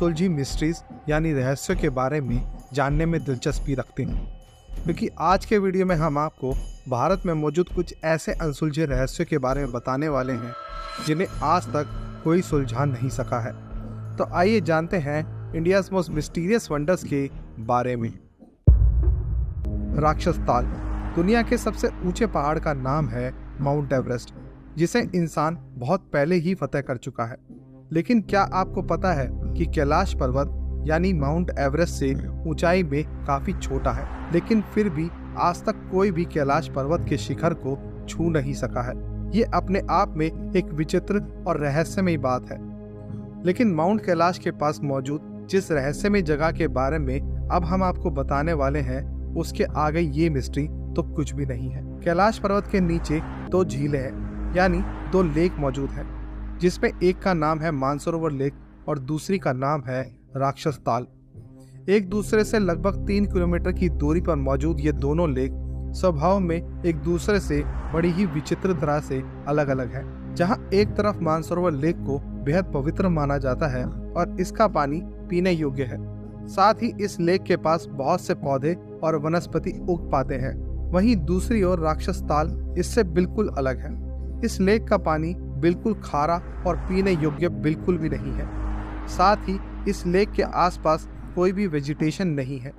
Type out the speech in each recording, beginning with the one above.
अनसुलझी mysteries यानी रहस्यों के बारे में जानने में दिलचस्पी रखते हैं, क्योंकि आज के वीडियो में हम आपको भारत में मौजूद कुछ ऐसे अनसुलझे रहस्यों के बारे में बताने वाले हैं जिन्हें आज तक कोई सुलझा नहीं सका है। तो आइए जानते हैं इंडियाज मोस्ट मिस्टीरियस वंडर्स के बारे में। राक्षस ताल दुनिया के सबसे ऊंचे पहाड़ का नाम है माउंट एवरेस्ट, जिसे इंसान बहुत पहले ही फतेह कर चुका है। लेकिन क्या आपको पता है कि कैलाश पर्वत यानी माउंट एवरेस्ट से ऊंचाई में काफी छोटा है, लेकिन फिर भी आज तक कोई भी कैलाश पर्वत के शिखर को छू नहीं सका है। ये अपने आप में एक विचित्र और रहस्यमयी बात है। लेकिन माउंट कैलाश के पास मौजूद जिस रहस्यमयी जगह के बारे में अब हम आपको बताने वाले हैं, उसके आगे ये मिस्ट्री तो कुछ भी नहीं है। कैलाश पर्वत के नीचे दो झीलें हैं, यानी दो लेक मौजूद हैं, जिसमें एक का नाम है मानसरोवर लेक और दूसरी का नाम है राक्षस ताल। एक दूसरे से लगभग 3 किलोमीटर की दूरी पर मौजूद ये दोनों लेक स्वभाव में एक दूसरे से बड़ी ही विचित्र तरह से अलग अलग है। जहां एक तरफ मानसरोवर लेक को बेहद पवित्र माना जाता है और इसका पानी पीने योग्य है, साथ ही इस लेक के पास बहुत से पौधे और वनस्पति उग पाते हैं। वहीं दूसरी ओर राक्षस ताल इससे बिल्कुल अलग है। इस लेक का पानी बिल्कुल खारा और पीने योग्य बिल्कुल भी नहीं है। साथ ही इस लेक के आसपास कोई भी वेजिटेशन नहीं है,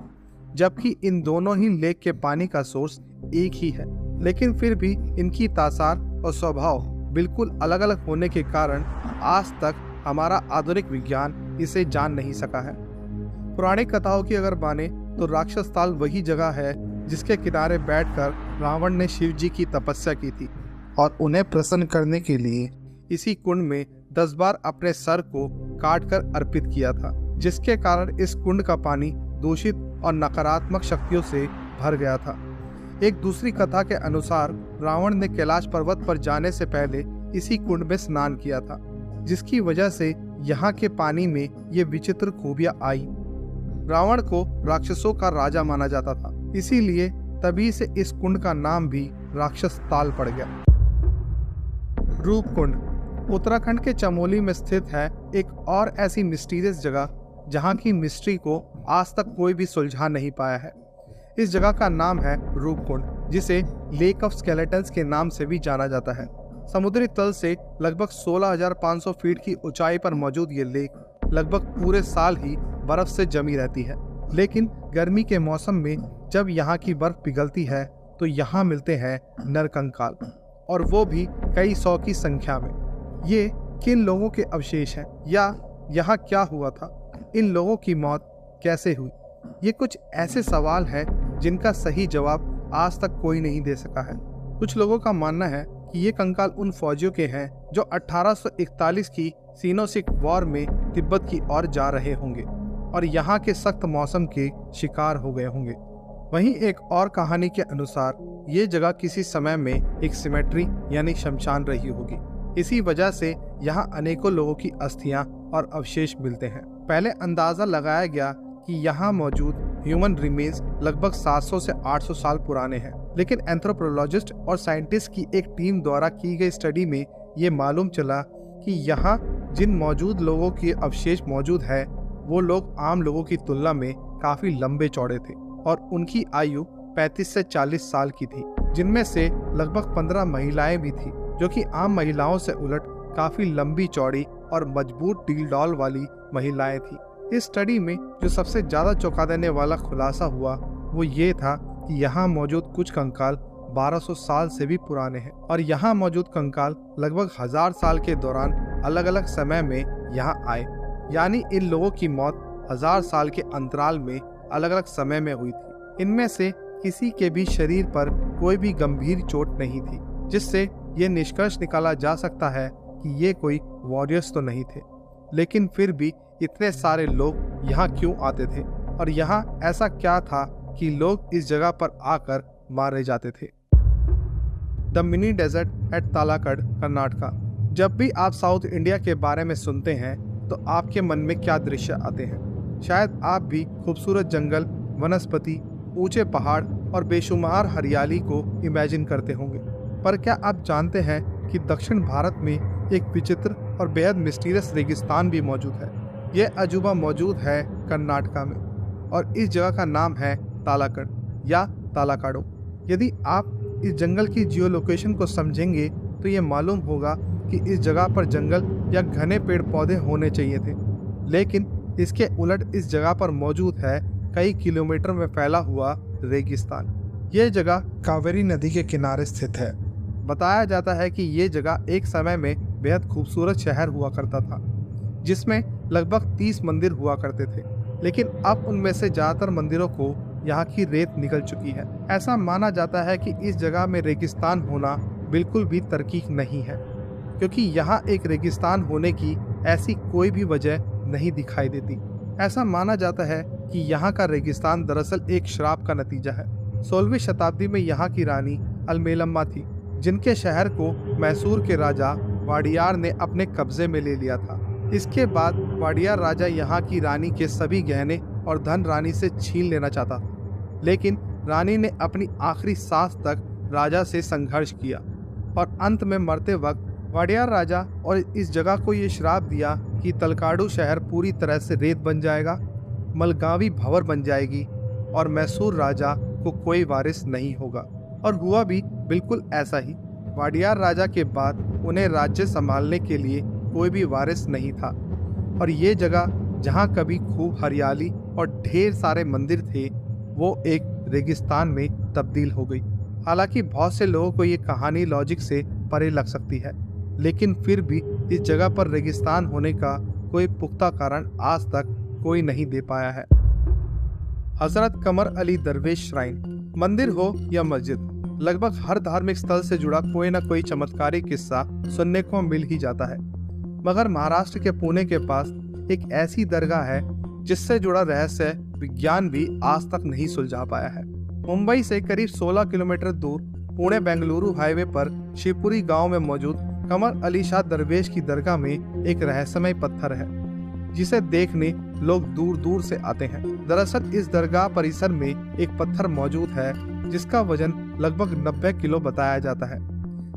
जबकि इन दोनों ही लेक के पानी का सोर्स एक ही है। लेकिन फिर भी इनकी तासार और स्वभाव बिल्कुल अलग अलग होने के कारण आज तक हमारा आधुनिक विज्ञान इसे जान नहीं सका है। पुरानी कथाओं की अगर माने तो राक्षस ताल वही जगह है जिसके किनारे बैठकर रावण ने शिव जी की तपस्या की थी और उन्हें प्रसन्न करने के लिए इसी कुंड में 10 बार अपने सर को काटकर अर्पित किया था, जिसके कारण इस कुंड का पानी दूषित और नकारात्मक शक्तियों से भर गया था। एक दूसरी कथा के अनुसार रावण ने कैलाश पर्वत पर जाने से पहले इसी कुंड में स्नान किया था, जिसकी वजह से यहाँ के पानी में ये विचित्र खूबियां आई। रावण को राक्षसों का राजा माना जाता था, इसीलिए तभी से इस कुंड का नाम भी राक्षस ताल पड़ गया। रूपकुंड उत्तराखंड के चमोली में स्थित है एक और ऐसी मिस्टीरियस जगह जहां की मिस्ट्री को आज तक कोई भी सुलझा नहीं पाया है। इस जगह का नाम है रूपकुंड, जिसे लेक ऑफ स्केलेटन्स के नाम से भी जाना जाता है। समुद्री तल से लगभग 16,500 फीट की ऊंचाई पर मौजूद ये लेक लगभग पूरे साल ही बर्फ से जमी रहती है, लेकिन गर्मी के मौसम में जब यहाँ की बर्फ पिघलती है तो यहाँ मिलते हैं नरकंकाल, और वो भी कई 100 की संख्या में। ये किन लोगों के अवशेष हैं या यहाँ क्या हुआ था, इन लोगों की मौत कैसे हुई, ये कुछ ऐसे सवाल हैं जिनका सही जवाब आज तक कोई नहीं दे सका है। कुछ लोगों का मानना है कि ये कंकाल उन फौजियों के हैं जो 1841 की सिनो-सिख वॉर में तिब्बत की ओर जा रहे होंगे और यहाँ के सख्त मौसम के शिकार हो गए होंगे। वहीं एक और कहानी के अनुसार ये जगह किसी समय में एक सिमेट्री यानी शमशान रही होगी। इसी वजह से यहाँ अनेकों लोगों की अस्थियां और अवशेष मिलते हैं। पहले अंदाजा लगाया गया कि यहाँ मौजूद ह्यूमन रिमेन्स लगभग 700 से 800 साल पुराने हैं, लेकिन एंथ्रोपोलॉजिस्ट और साइंटिस्ट की एक टीम द्वारा की गई स्टडी में ये मालूम चला कि यहाँ जिन मौजूद लोगों के अवशेष मौजूद है वो लोग आम लोगों की तुलना में काफी लंबे चौड़े थे और उनकी आयु 35 से 40 साल की थी, जिनमें से लगभग 15 महिलाएं भी थी, जो कि आम महिलाओं से उलट काफी लंबी चौड़ी और मजबूत डील डॉल वाली महिलाएं थी। इस स्टडी में जो सबसे ज्यादा चौंका देने वाला खुलासा हुआ वो ये था कि यहाँ मौजूद कुछ कंकाल 1200 साल से भी पुराने हैं और यहाँ मौजूद कंकाल लगभग 1000 साल के दौरान अलग अलग समय में यहाँ आए, यानी इन लोगों की मौत 1000 साल के अंतराल में अलग अलग समय में हुई थी। इनमें से किसी के भी शरीर पर कोई भी गंभीर चोट नहीं थी, जिससे ये निष्कर्ष निकाला जा सकता है कि ये कोई वॉरियर्स तो नहीं थे। लेकिन फिर भी इतने सारे लोग यहाँ क्यों आते थे और यहाँ ऐसा क्या था कि लोग इस जगह पर आकर मारे जाते थे। The mini desert at Talakad, Karnataka. जब भी आप साउथ इंडिया के बारे में सुनते हैं तो आपके मन में क्या दृश्य आते हैं? शायद आप भी खूबसूरत जंगल, वनस्पति, ऊंचे पहाड़ और बेशुमार हरियाली को इमेजिन करते होंगे। पर क्या आप जानते हैं कि दक्षिण भारत में एक विचित्र और बेहद मिस्टीरियस रेगिस्तान भी मौजूद है? ये अजूबा मौजूद है कर्नाटका में और इस जगह का नाम है तालाकड़ या तालाकाड़ो। यदि आप इस जंगल की जियो लोकेशन को समझेंगे तो ये मालूम होगा कि इस जगह पर जंगल या घने पेड़ पौधे होने चाहिए थे, लेकिन इसके उलट इस जगह पर मौजूद है कई किलोमीटर में फैला हुआ रेगिस्तान। ये जगह कावेरी नदी के किनारे स्थित है। बताया जाता है कि ये जगह एक समय में बेहद खूबसूरत शहर हुआ करता था, जिसमें लगभग 30 मंदिर हुआ करते थे, लेकिन अब उनमें से ज़्यादातर मंदिरों को यहाँ की रेत निकल चुकी है। ऐसा माना जाता है कि इस जगह में रेगिस्तान होना बिल्कुल भी तरकीक नहीं है, क्योंकि यहाँ एक रेगिस्तान होने की ऐसी कोई भी वजह नहीं दिखाई देती। ऐसा माना जाता है कि यहाँ का रेगिस्तान दरअसल एक श्राप का नतीजा है। 16वीं शताब्दी में यहाँ की रानी अलमेलम्मा थी, जिनके शहर को मैसूर के राजा वाडियार ने अपने कब्जे में ले लिया था। इसके बाद वाडियार राजा यहाँ की रानी के सभी गहने और धन रानी से छीन लेना चाहता था, लेकिन रानी ने अपनी आखिरी सांस तक राजा से संघर्ष किया और अंत में मरते वक्त वाडियार राजा और इस जगह को ये श्राप दिया कि तलकाडू शहर पूरी तरह से रेत बन जाएगा, मलगावी भंवर बन जाएगी और मैसूर राजा को कोई वारिस नहीं होगा। और हुआ भी बिल्कुल ऐसा ही। वाडियार राजा के बाद उन्हें राज्य संभालने के लिए कोई भी वारिस नहीं था और ये जगह जहाँ कभी खूब हरियाली और ढेर सारे मंदिर थे, वो एक रेगिस्तान में तब्दील हो गई। हालांकि बहुत से लोगों को ये कहानी लॉजिक से परे लग सकती है, लेकिन फिर भी इस जगह पर रेगिस्तान होने का कोई पुख्ता कारण आज तक कोई नहीं दे पाया है। हजरत कमर अली दरवेश श्राइन मंदिर हो या मस्जिद, लगभग हर धार्मिक स्थल से जुड़ा कोई ना कोई चमत्कारी किस्सा सुनने को मिल ही जाता है, मगर महाराष्ट्र के पुणे के पास एक ऐसी दरगाह है जिससे जुड़ा रहस्य विज्ञान भी आज तक नहीं सुलझा पाया है। मुंबई से करीब 16 किलोमीटर दूर पुणे बेंगलुरु हाईवे पर शिवपुरी गांव में मौजूद कमर अली शाह दरवेश की दरगाह में एक रहस्यमय पत्थर है, जिसे देखने लोग दूर दूर से आते हैं। दरअसल इस दरगाह परिसर में एक पत्थर मौजूद है जिसका वजन लगभग 90 किलो बताया जाता है,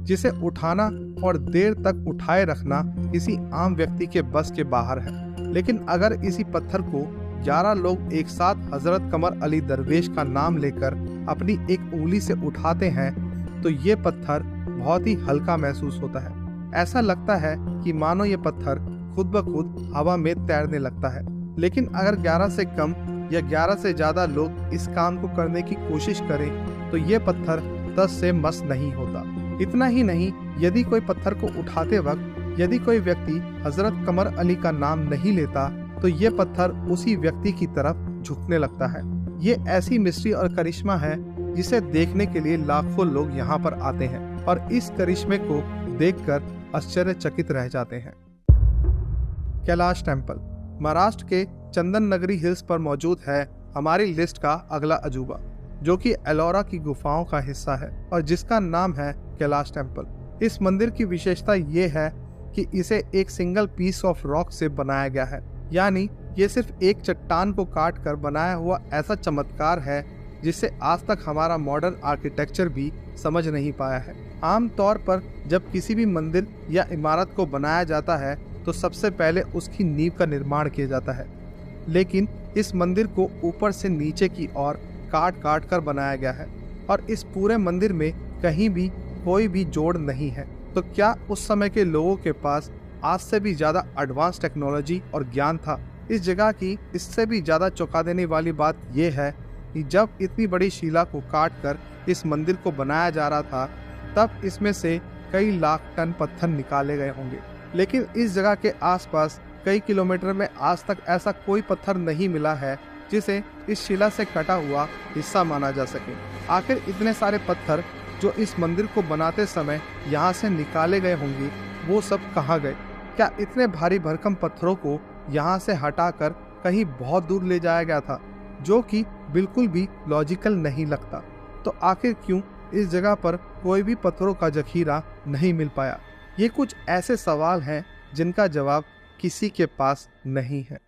जिसे उठाना और देर तक उठाए रखना किसी आम व्यक्ति के बस के बाहर है। लेकिन अगर इसी पत्थर को 11 लोग एक साथ हजरत कमर अली दरवेश का नाम लेकर अपनी एक उंगली से उठाते हैं तो ये पत्थर बहुत ही हल्का महसूस होता है। ऐसा लगता है कि मानो ये पत्थर खुद ब खुद हवा में तैरने लगता है। लेकिन अगर 11 से कम या 11 से ज्यादा लोग इस काम को करने की कोशिश करें तो ये पत्थर 10 से मस नहीं होता। इतना ही नहीं, यदि कोई पत्थर को उठाते वक्त यदि कोई व्यक्ति हजरत कमर अली का नाम नहीं लेता तो ये पत्थर उसी व्यक्ति की तरफ झुकने लगता है। ये ऐसी मिस्ट्री और करिश्मा है जिसे देखने के लिए लाखों लोग यहाँ पर आते हैं और इस करिश्मे को देखकर आश्चर्यचकित रह जाते हैं। कैलाश टेम्पल महाराष्ट्र के चंदन नगरी हिल्स पर मौजूद है हमारी लिस्ट का अगला अजूबा, जो कि एलोरा की गुफाओं का हिस्सा है और जिसका नाम है कैलाश टेम्पल। इस मंदिर की विशेषता ये है कि इसे एक सिंगल पीस ऑफ रॉक से बनाया गया है, यानी ये सिर्फ एक चट्टान को काट कर बनाया हुआ ऐसा चमत्कार है जिसे आज तक हमारा मॉडर्न आर्किटेक्चर भी समझ नहीं पाया है। आमतौर पर जब किसी भी मंदिर या इमारत को बनाया जाता है तो सबसे पहले उसकी नींव का निर्माण किया जाता है, लेकिन इस मंदिर को ऊपर से नीचे की ओर काट काट कर बनाया गया है और इस पूरे मंदिर में कहीं भी कोई भी जोड़ नहीं है। तो क्या उस समय के लोगों के पास आज से भी ज़्यादा एडवांस टेक्नोलॉजी और ज्ञान था? इस जगह की इससे भी ज़्यादा चौंका देने वाली बात यह है कि जब इतनी बड़ी शिला को काट कर इस मंदिर को बनाया जा रहा था तब इसमें से कई लाख टन पत्थर निकाले गए होंगे, लेकिन इस जगह के आसपास कई किलोमीटर में आज तक ऐसा कोई पत्थर नहीं मिला है जिसे इस शिला से कटा हुआ हिस्सा माना जा सके। आखिर इतने सारे पत्थर जो इस मंदिर को बनाते समय यहाँ से निकाले गए होंगे वो सब कहाँ गए? क्या इतने भारी भरकम पत्थरों को यहाँ से हटाकर कहीं बहुत दूर ले जाया गया था, जो कि बिल्कुल भी लॉजिकल नहीं लगता? तो आखिर क्यों इस जगह पर कोई भी पत्थरों का जखीरा नहीं मिल पाया? ये कुछ ऐसे सवाल हैं जिनका जवाब किसी के पास नहीं है।